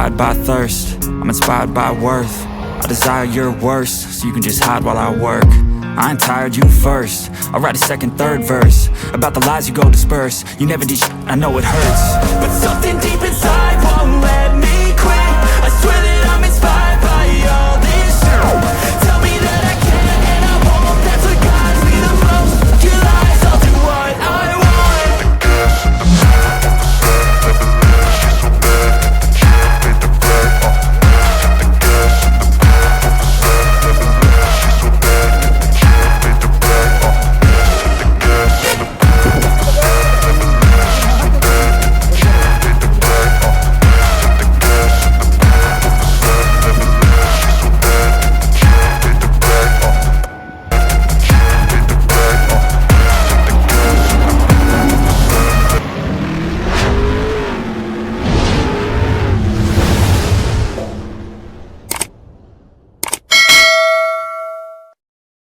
inspired by thirst, I'm inspired by worth. I desire your worst, so you can just hide while I work. I ain't tired, you first. I'll write a second, third verse about the lies you go disperse. You never did shit, I know it hurts, but something deep